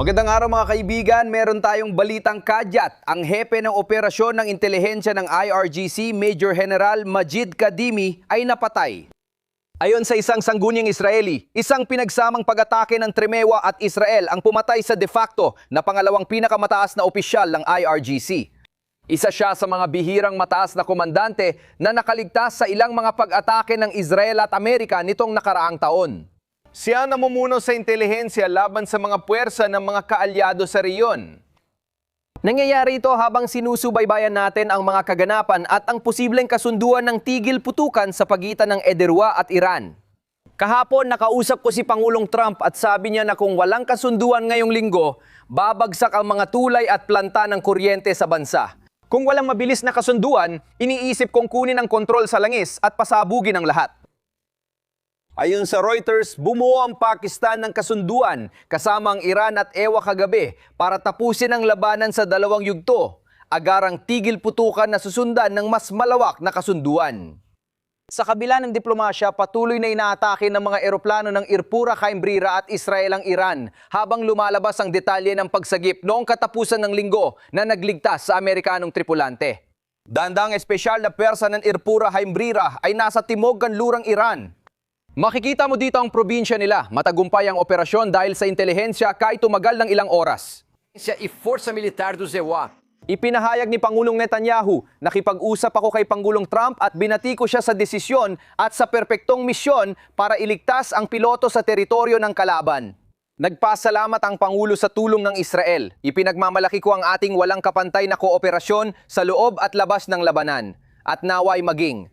Magandang araw mga kaibigan, meron tayong balitang kadyat. Ang hepe ng operasyon ng intelihensya ng IRGC, Major General Majid Kadimi ay napatay. Ayon sa isang sangguniang Israeli, isang pinagsamang pag-atake ng Tremewa at Israel ang pumatay sa de facto na pangalawang pinakamataas na opisyal ng IRGC. Isa siya sa mga bihirang mataas na komandante na nakaligtas sa ilang mga pag-atake ng Israel at Amerika nitong nakaraang taon. Siya namumuno sa intelihensya laban sa mga puwersa ng mga kaalyado sa rehiyon. Nangyayari ito habang sinusubaybayan natin ang mga kaganapan at ang posibleng kasunduan ng tigil putukan sa pagitan ng Ederwa at Iran. Kahapon nakausap ko si Pangulong Trump at sabi niya na kung walang kasunduan ngayong linggo, babagsak ang mga tulay at planta ng kuryente sa bansa. Kung walang mabilis na kasunduan, iniisip kong kunin ang kontrol sa langis at pasabugin ang lahat. Ayon sa Reuters, bumuo ang Pakistan ng kasunduan kasama ang Iran at EWA kagabi para tapusin ang labanan sa dalawang yugto. Agarang tigil putukan na susundan ng mas malawak na kasunduan. Sa kabila ng diplomasya, patuloy na inaatake ng mga eroplano ng Irpura, Caimbrira at Israel ang Iran habang lumalabas ang detalye ng pagsagip noong katapusan ng linggo na nagligtas sa Amerikanong tripulante. Dandang espesyal na pwersa ng Irpura, Caimbrira ay nasa timog kanlurang Iran. Makikita mo dito ang probinsya nila. Matagumpay ang operasyon dahil sa intelihensya kahit tumagal ng ilang oras. E Força Militar do ZEWA. Ipinahayag ni Pangulong Netanyahu, nakipag-usap ako kay Pangulong Trump at binati ko siya sa desisyon at sa perpektong misyon para iligtas ang piloto sa teritoryo ng kalaban. Nagpasalamat ang Pangulo sa tulong ng Israel. Ipinagmamalaki ko ang ating walang kapantay na kooperasyon sa loob at labas ng labanan. At naway maging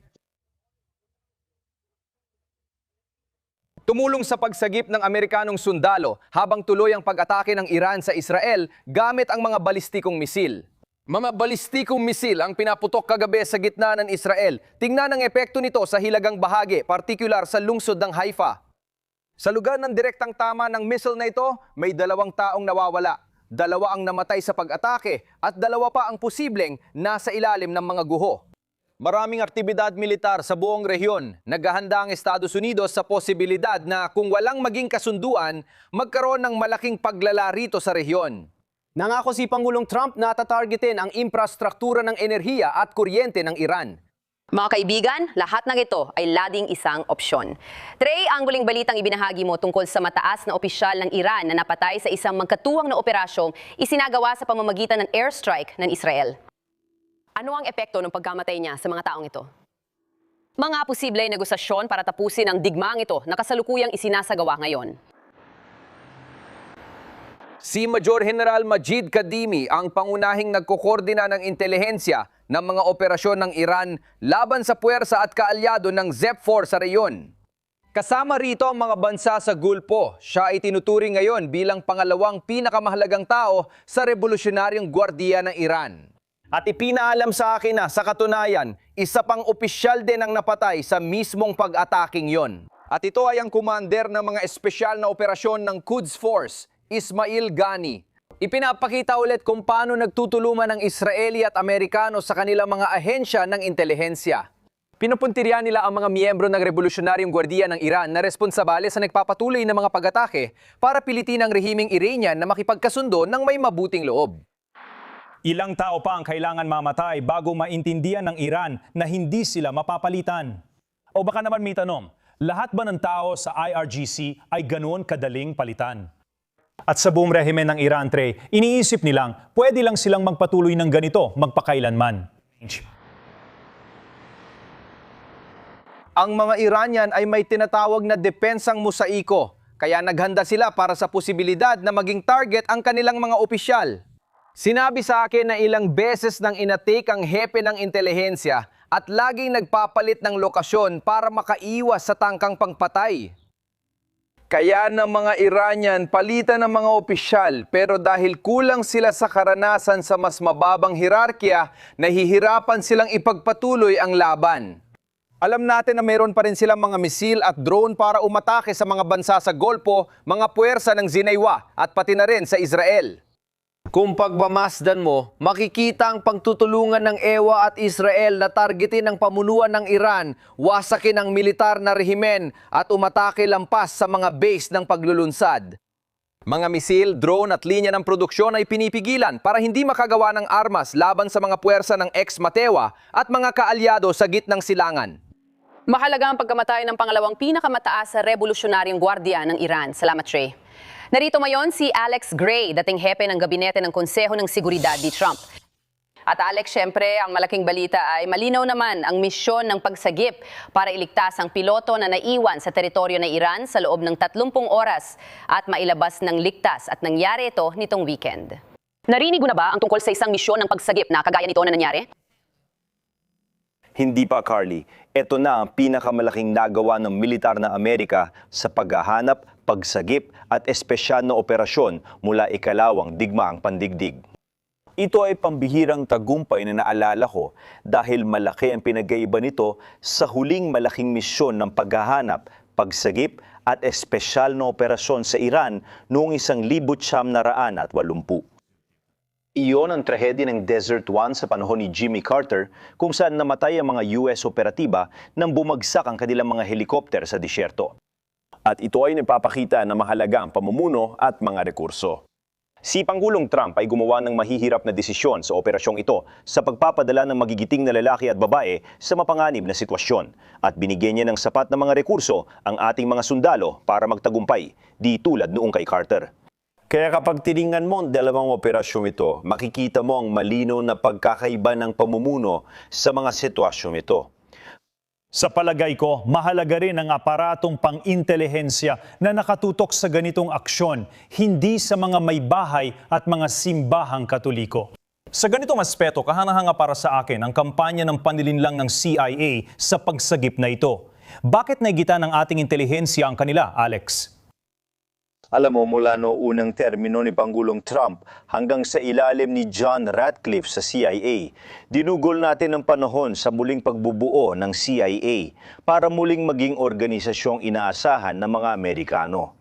tumulong sa pagsagip ng Amerikanong sundalo habang tuloy ang pag-atake ng Iran sa Israel gamit ang mga balistikong misil. Mga balistikong misil ang pinaputok kagabi sa gitna ng Israel. Tingnan ang epekto nito sa hilagang bahagi, partikular sa lungsod ng Haifa. Sa lugar ng direktang tama ng missile na ito, may 2 taong nawawala. 2 ang namatay sa pag-atake at 2 pa ang posibleng nasa ilalim ng mga guho. Maraming aktibidad militar sa buong rehiyon. Naghahanda ang Estados Unidos sa posibilidad na kung walang maging kasunduan, magkaroon ng malaking paglala rito sa rehiyon. Nangako si Pangulong Trump na tatargetin ang infrastruktura ng enerhiya at kuryente ng Iran. Mga kaibigan, lahat ng ito ay lading isang opsyon. Trey, ang huling balitang ibinahagi mo tungkol sa mataas na opisyal ng Iran na napatay sa isang magkatuwang na operasyong isinagawa sa pamamagitan ng airstrike ng Israel. Ano ang epekto ng pagkamatay niya sa mga taong ito? Mga posible negosasyon para tapusin ang digmaang ito na kasalukuyang isinasagawa ngayon. Si Major General Majid Kadimi ang pangunahing nagkokoordina ng intelihensya ng mga operasyon ng Iran laban sa puwersa at kaalyado ng ZEP-4 sa rehiyon. Kasama rito ang mga bansa sa Gulpo. Siya ay tinuturing ngayon bilang pangalawang pinakamahalagang tao sa Revolusyonaryong Gwardiya ng Iran. At ipinaalam sa akin na sa katunayan, isa pang opisyal din ang napatay sa mismong pag-ataking yon. At ito ay ang commander ng mga espesyal na operasyon ng Quds Force, Ismail Ghani. Ipinapakita ulit kung paano nagtutulungan ng Israeli at Amerikano sa kanilang mga ahensya ng intelihensya. Pinupuntirya nila ang mga miyembro ng Revolusyonaryong Gwardiya ng Iran na responsabale sa nagpapatuloy na mga pag-atake para pilitin ang rehimeng Iranian na makipagkasundo ng may mabuting loob. Ilang tao pa ang kailangan mamatay bago maintindihan ng Iran na hindi sila mapapalitan. O baka naman may tanong, lahat ba ng tao sa IRGC ay ganoon kadaling palitan? At sa buong rehimen ng Iran, Trey, iniisip nilang pwede lang silang magpatuloy ng ganito magpakailanman. Ang mga Iranian ay may tinatawag na depensang mosaiko, kaya naghanda sila para sa posibilidad na maging target ang kanilang mga opisyal. Sinabi sa akin na ilang beses nang inatake ang hepe ng intelihensya at laging nagpapalit ng lokasyon para makaiwas sa tangkang pangpatay. Kaya ng mga Iranian palitan ng mga opisyal pero dahil kulang sila sa karanasan sa mas mababang hirarkiya, nahihirapan silang ipagpatuloy ang laban. Alam natin na mayroon pa rin silang mga misil at drone para umatake sa mga bansa sa Golpo, mga puwersa ng Zinaywa at pati na rin sa Israel. Kung pagmamasdan mo, makikita ang pagtutulungan ng EWA at Israel na targetin ang pamunuan ng Iran, wasakin ang militar na rehimen at umatake lampas sa mga base ng paglulunsad. Mga misil, drone at linya ng produksyon ay pinipigilan para hindi makagawa ng armas laban sa mga puwersa ng ex-Matewa at mga kaalyado sa gitnang silangan. Mahalaga ang pagkamatay ng pangalawang pinakamataas sa revolusyonaryong gwardiya ng Iran. Salamat, Trey. Narito ngayon si Alex Gray, dating hepe ng gabinete ng Konseho ng Seguridad ni Trump. At Alex, syempre, ang malaking balita ay malinaw naman ang misyon ng pagsagip para iligtas ang piloto na naiwan sa teritoryo ng Iran sa loob ng 30 oras at mailabas ng ligtas at nangyari ito nitong weekend. Narinig mo na ba ang tungkol sa isang misyon ng pagsagip na kagaya nito na nangyari? Hindi pa, Carly. Ito na ang pinakamalaking nagawa ng militar na Amerika sa paghahanap, pagsagip at espesyal na operasyon mula ikalawang digmaang pandigdig. Ito ay pambihirang tagumpay na naalala ko dahil malaki ang pinagkaiba nito sa huling malaking misyon ng paghahanap, pagsagip at espesyal na operasyon sa Iran noong 1980. Iyon ang trahedya ng Desert One sa panahon ni Jimmy Carter kung saan namatay ang mga US operatiba nang bumagsak ang kanilang mga helikopter sa disyerto. At ito ay nagpapakita na mahalaga ang pamumuno at mga rekurso. Si Pangulong Trump ay gumawa ng mahihirap na desisyon sa operasyong ito sa pagpapadala ng magigiting na lalaki at babae sa mapanganib na sitwasyon at binigyan niya ng sapat na mga rekurso ang ating mga sundalo para magtagumpay, di tulad noong kay Carter. Kaya kapag tiningnan mo ang dalawang operasyong ito, makikita mo ang malinaw na pagkakaiba ng pamumuno sa mga sitwasyong ito. Sa palagay ko, mahalaga rin ang aparatong pang-intelihensya na nakatutok sa ganitong aksyon, hindi sa mga may bahay at mga simbahang Katoliko. Sa ganitong aspeto, kahanahanga para sa akin ang kampanya ng panlilinlang ng CIA sa pagsagip na ito. Bakit naigita ng ating intelihensya ang kanila, Alex? Alam mo, mula no unang termino ni Pangulong Trump hanggang sa ilalim ni John Ratcliffe sa CIA, dinugol natin ang panahon sa muling pagbubuo ng CIA para muling maging organisasyong inaasahan ng mga Amerikano.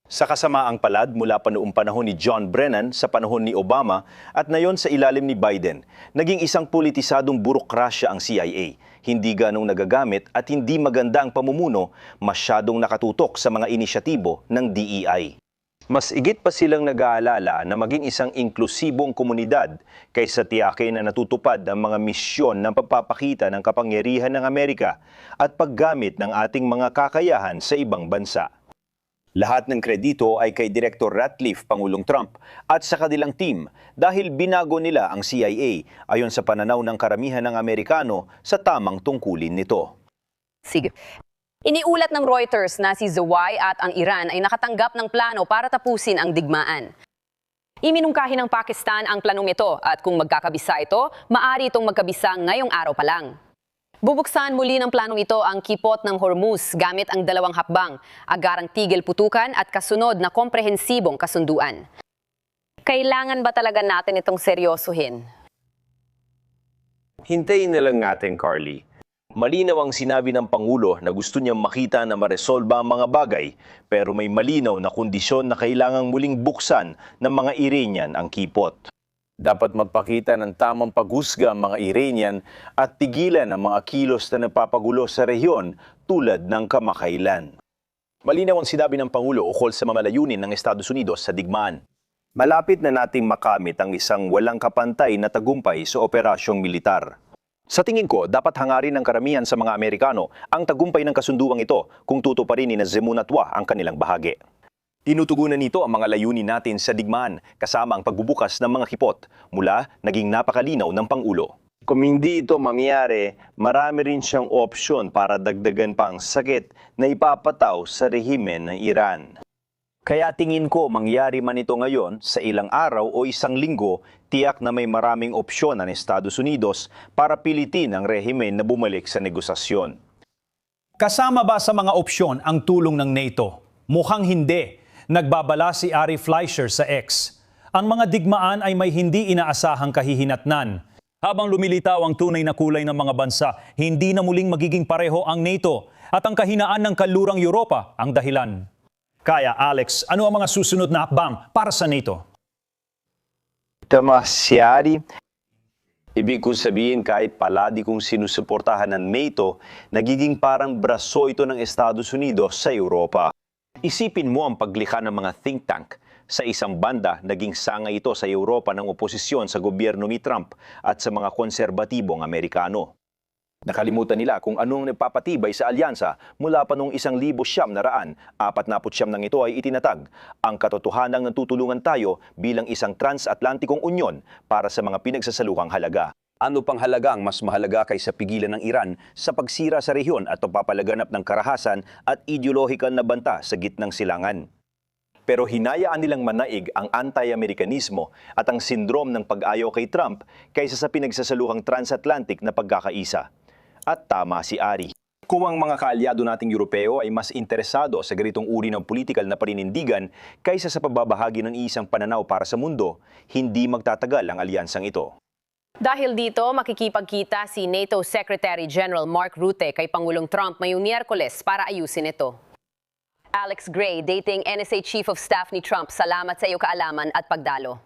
Sa kasamaang palad mula pa noong panahon ni John Brennan sa panahon ni Obama at ngayon sa ilalim ni Biden, naging isang politisadong burokrasya ang CIA. Hindi ganong nagagamit at hindi maganda ang pamumuno, masyadong nakatutok sa mga inisyatibo ng DEI. Mas igit pa silang nag-aalala na maging isang inklusibong komunidad kaysa tiyakin na natutupad ang mga misyon ng pagpapakita ng kapangyarihan ng Amerika at paggamit ng ating mga kakayahan sa ibang bansa. Lahat ng kredito ay kay Director Ratcliffe, Pangulong Trump, at sa kanilang team dahil binago nila ang CIA ayon sa pananaw ng karamihan ng Amerikano sa tamang tungkulin nito. Sige. Iniulat ng Reuters na si Zawai at ang Iran ay nakatanggap ng plano para tapusin ang digmaan. Iminungkahi ng Pakistan ang planong ito at kung magkakabisa ito, maaari itong magkabisa ngayong araw pa lang. Bubuksan muli ng planong ito ang kipot ng Hormuz gamit ang dalawang hakbang, agarang tigil putukan at kasunod na komprehensibong kasunduan. Kailangan ba talaga natin itong seryosohin? Hintayin na lang natin, Carly. Malinaw ang sinabi ng Pangulo na gusto niyang makita na maresolba ang mga bagay, pero may malinaw na kondisyon na kailangang muling buksan ng mga Iranian ang kipot. Dapat magpakita ng tamang paghusga ang mga Iranian at tigilan ang mga kilos na nagpapagulo sa rehiyon tulad ng kamakailan. Malinaw ang sinabi ng Pangulo ukol sa mamalayunin ng Estados Unidos sa digmaan. Malapit na nating makamit ang isang walang kapantay na tagumpay sa operasyong militar. Sa tingin ko, dapat hangarin ng karamihan sa mga Amerikano ang tagumpay ng kasunduang ito kung tutuparin ni Zemun at Wah ang kanilang bahagi. Tinutugunan nito ang mga layunin natin sa digmaan kasama ang pagbubukas ng mga kipot mula naging napakalinaw ng Pangulo. Kung hindi ito mangyari, marami rin siyang opsyon para dagdagan pa ang sakit na ipapataw sa rehimen ng Iran. Kaya tingin ko mangyari man ito ngayon sa ilang araw o isang linggo, tiyak na may maraming opsyon ng Estados Unidos para pilitin ang rehimen na bumalik sa negosasyon. Kasama ba sa mga opsyon ang tulong ng NATO? Mukhang hindi. Nagbabala si Ari Fleischer sa X. Ang mga digmaan ay may hindi inaasahang kahihinatnan. Habang lumilitaw ang tunay na kulay ng mga bansa, hindi na muling magiging pareho ang NATO at ang kahinaan ng kanlurang Europa ang dahilan. Kaya Alex, ano ang mga susunod na hakbang para sa NATO? Damasyari. Ibig kong sabihin kahit palagi kong sinusuportahan ng NATO, nagiging parang braso ito ng Estados Unidos sa Europa. Isipin mo ang paglikha ng mga think tank. Sa isang banda, naging sangay ito sa Europa ng oposisyon sa gobyerno ni Trump at sa mga konserbatibong Amerikano. Nakalimutan nila kung anong nagpapatibay sa alyansa mula pa noong 1949 nang ito ay itinatag. Ang katotohanang natutulungan tayo bilang isang transatlantikong unyon para sa mga pinagsasaluhang halaga. Ano pang halaga ang mas mahalaga kaysa pigilan ng Iran sa pagsira sa rehiyon at papalaganap ng karahasan at ideolohikal na banta sa gitnang silangan? Pero hinayaan nilang manaig ang anti-Amerikanismo at ang sindrom ng pag-ayaw kay Trump kaysa sa pinagsasaluhang transatlantic na pagkakaisa. At tama si Ari. Kung ang mga kaalyado nating Europeo ay mas interesado sa ganitong uri ng politikal na paninindigan kaysa sa pagbabahagi ng isang pananaw para sa mundo, hindi magtatagal ang alyansang ito. Dahil dito, makikipagkita si NATO Secretary General Mark Rutte kay Pangulong Trump ngayong Miyerkules para ayusin ito. Alex Gray, dating NSA Chief of Staff ni Trump, salamat sa iyong kaalaman at pagdalo.